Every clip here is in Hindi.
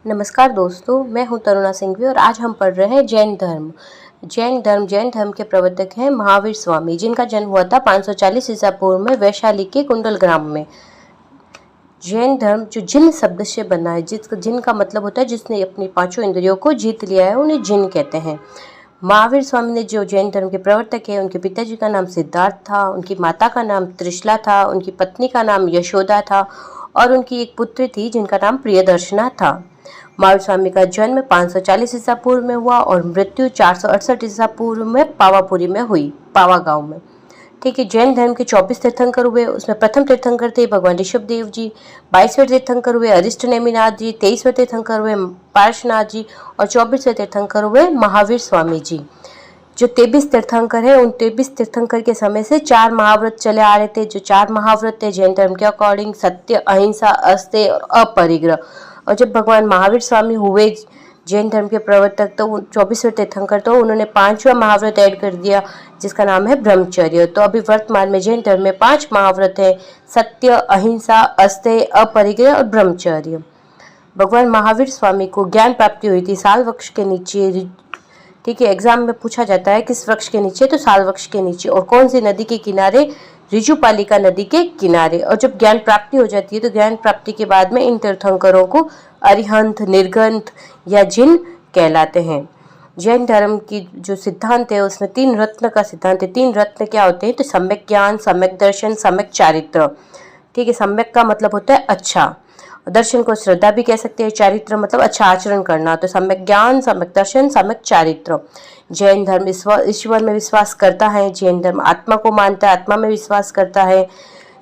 नमस्कार दोस्तों, मैं हूं तरुणा सिंघवी और आज हम पढ़ रहे हैं जैन धर्म। जैन धर्म के प्रवर्तक हैं महावीर स्वामी, जिनका जन्म हुआ था 540 ईसा पूर्व में वैशाली के कुंडल ग्राम में। जैन धर्म जो जिन शब्द से बना है, जिनका मतलब होता है जिसने अपनी पांचों इंद्रियों को जीत लिया है, उन्हें जिन कहते हैं। महावीर स्वामी ने जो जैन धर्म के प्रवर्तक है, उनके पिताजी का नाम सिद्धार्थ था, उनकी माता का नाम त्रिशला था, उनकी पत्नी का नाम यशोदा था और उनकी एक पुत्री थी जिनका नाम प्रियदर्शना था। महावीर स्वामी का जन्म 540 ईसा पूर्व में हुआ और मृत्यु 468 ईसा पूर्व में पावापुरी में हुई, पावा गांव में। ठीक है। जैन धर्म के 24 तीर्थंकर हुए। उसमें प्रथम तीर्थंकर थे भगवान ऋषभदेव जी, 22वें तीर्थंकर हुए अरिष्ट नेमिनाथ जी, 23वें तीर्थंकर हुए पार्श्वनाथ जी और 24वें तीर्थंकर हुए महावीर स्वामी जी। जो 23 तीर्थंकर है, उन 23 तीर्थंकर के समय से 4 महाव्रत चले आ रहे थे। जो 4 महाव्रत थे जैन धर्म के अकॉर्डिंग सत्य, अहिंसा, अस्तेय और अपरिग्रह। और जब भगवान महावीर स्वामी हुए जैन धर्म के प्रवर्तक, तो 24वें तीर्थंकर, तो उन्होंने 5वां महाव्रत ऐड कर दिया जिसका नाम है ब्रह्मचर्य। तो अभी वर्तमान में जैन धर्म में 5 महाव्रत है: सत्य, अहिंसा, अस्तेय, अपरिग्रह और ब्रह्मचर्य। भगवान महावीर स्वामी को ज्ञान प्राप्ति हुई थी साल वृक्ष के नीचे। ठीक है। एग्जाम में पूछा जाता है किस वृक्ष के नीचे, तो साल वृक्ष के नीचे। और कौन सी नदी के किनारे? ऋजुपालिका नदी के किनारे। और जब ज्ञान प्राप्ति हो जाती है तो ज्ञान प्राप्ति के बाद में इन तीर्थंकरों को अरिहंत, निर्गंथ या जिन कहलाते हैं। जैन धर्म की जो सिद्धांत है उसमें 3 रत्न का सिद्धांत है। 3 रत्न क्या होते हैं? तो सम्यक ज्ञान, सम्यक दर्शन, सम्यक चारित्र। ठीक है। सम्यक का मतलब होता है अच्छा, दर्शन को श्रद्धा भी कह सकते हैं, चारित्र मतलब अच्छा आचरण करना। तो सम्यक ज्ञान, सम्यक दर्शन, सम्यक चारित्र। जैन धर्म ईश्वर में विश्वास करता है। जैन धर्म आत्मा को मानता है, आत्मा में विश्वास करता है।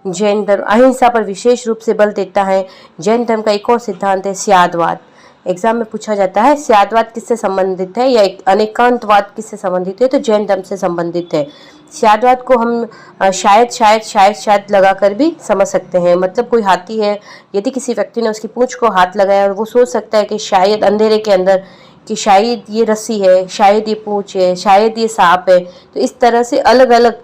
जैन धर्म अहिंसा पर विशेष रूप से बल देता है। जैन धर्म का एक और सिद्धांत है स्यादवाद। एग्जाम में पूछा जाता है स्यादवाद किससे संबंधित है या अनेकांतवाद किससे संबंधित है, तो जैन धर्म से संबंधित है। स्यादवाद को हम शायद लगाकर भी समझ सकते हैं। मतलब कोई हाथी है, यदि किसी व्यक्ति ने उसकी पूंछ को हाथ लगाया और वो सोच सकता है कि शायद अंधेरे के अंदर कि शायद ये रस्सी है, शायद ये पूंछ है, शायद ये सांप है। तो इस तरह से अलग अलग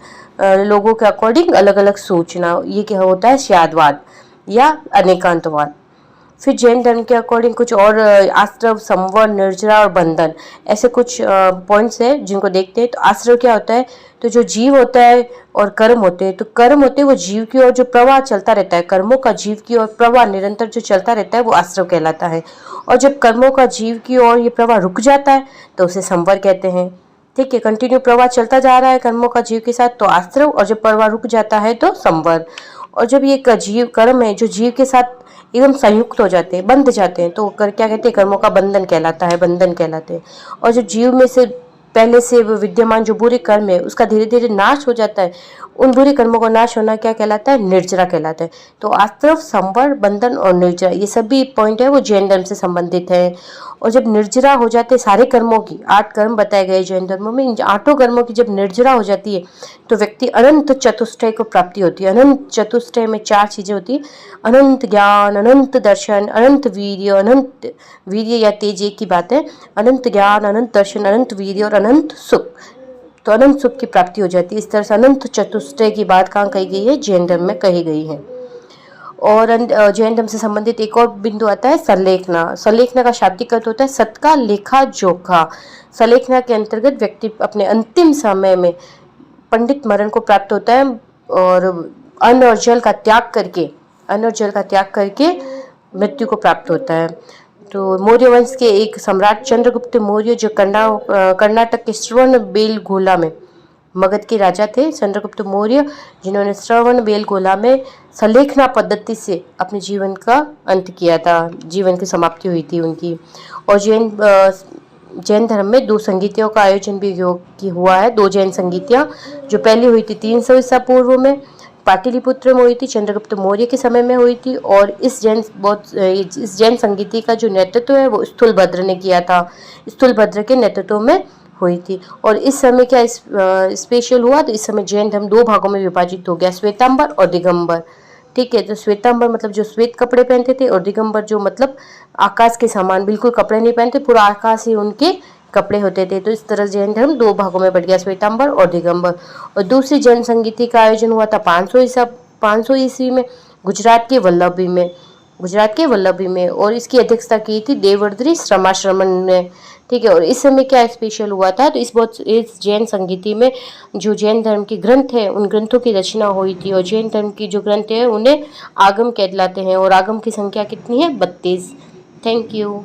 लोगों के अकॉर्डिंग अलग अलग सोचना, ये क्या होता है? स्यादवाद या अनेकांतवाद। फिर जैन धर्म के अकॉर्डिंग कुछ और आश्रव, संवर, निर्जरा और बंधन, ऐसे कुछ पॉइंट्स है जिनको देखते हैं। तो आश्रव क्या होता है? तो जो जीव होता है और कर्म होते हैं। तो कर्म होते हैं वो जीव की ओर जो प्रवाह चलता रहता है, कर्मों का जीव की ओर प्रवाह निरंतर जो चलता रहता है वो आश्रव कहलाता है। और जब कर्मों का जीव की ओर ये प्रवाह रुक जाता है तो उसे संवर कहते हैं। ठीक है। कंटिन्यू प्रवाह चलता जा रहा है कर्मों का जीव के साथ तो आश्रव, और जब प्रवाह रुक जाता है तो संवर। और जब ये जीव कर्म है जो जीव के साथ एकदम संयुक्त हो जाते हैं, बंध जाते हैं, तो क्या कहते हैं? कर्मों का बंधन कहलाता है, बंधन कहलाते हैं। और जो जीव में से पहले से विद्यमान जो बुरे कर्म है उसका धीरे धीरे नाश हो जाता है, उन बुरे कर्मों का नाश होना क्या कहलाता है? निर्जरा कहलाता है। तो आश्रव, संवर, बंधन और निर्जरा, ये सभी पॉइंट है वो जैन धर्म से संबंधित है। और जब निर्जरा हो जाते सारे कर्मों की, 8 कर्म बताए गए जैन धर्मों में, इन 8 कर्मों की जब निर्जरा हो जाती है तो व्यक्ति अनंत चतुष्टय को प्राप्ति होती है। अनंत चतुष्टय में 4 चीजें होती है: अनंत ज्ञान, अनंत दर्शन, अनंत वीर्य या तेज, एक की बात है। अनंत ज्ञान, अनंत दर्शन, अनंत वीर्य और अनंत सुख। तो अनंत सुख की प्राप्ति हो जाती है। इस तरह से अनंत चतुष्टय की बात कहाँ कही गई है? जैन धर्म में कही गई है। और जैन धर्म से संबंधित एक और बिंदु आता है संलेखना। संलेखना का शाब्दिक अर्थ होता है सत का लेखा जोखा। संलेखना के अंतर्गत व्यक्ति अपने अंतिम समय में पंडित मरण को प्राप्त होता है और अन्न और जल का त्याग करके मृत्यु को प्राप्त होता है। तो मौर्य वंश के एक सम्राट चंद्रगुप्त मौर्य, जो कर्नाटक के श्रवणबेलगोला में मगध के राजा थे, चंद्रगुप्त मौर्य, जिन्होंने श्रवणबेलगोला में संलेखना पद्धति से अपने जीवन का अंत किया था, जीवन की समाप्ति हुई थी उनकी। और जैन धर्म में 2 संगीतियों का आयोजन भी हुआ है। 2 जैन संगीतियाँ, जो पहली हुई थी 300 ईसा पूर्व में पाटलिपुत्र में हुई थी, चंद्रगुप्त मौर्य के समय में हुई थी। और इस जैन संगीति का जो नेतृत्व है वो स्थूलभद्र ने किया था, स्थूलभद्र के नेतृत्व में हुई थी। और इस समय क्या स्पेशल हुआ? तो इस समय जैन धर्म 2 भागों में विभाजित हो गया, श्वेतांबर और दिगंबर। ठीक है। तो श्वेतांबर मतलब जो श्वेत कपड़े पहनते थे, और दिगंबर जो मतलब आकाश के समान बिल्कुल कपड़े नहीं पहनते, पूरा आकाश ही उनके कपड़े होते थे। तो इस तरह जैन धर्म 2 भागों में बढ़ गया, श्वेतांबर और दिगंबर। और दूसरी जैन संगीति का आयोजन हुआ था 500 ईस्वी में गुजरात के वल्लभी में। गुजरात के वल्लभी में, और इसकी अध्यक्षता की थी देवर्द्री श्रमाश्रमण ने। ठीक है, और इस समय क्या स्पेशल हुआ था, तो इस जैन संगीति में जो जैन धर्म के ग्रंथ है उन ग्रंथों की रचना हुई थी, और जैन धर्म की जो ग्रंथ है उन्हें आगम कहलाते हैं, और आगम की संख्या कितनी है, 32। Thank you.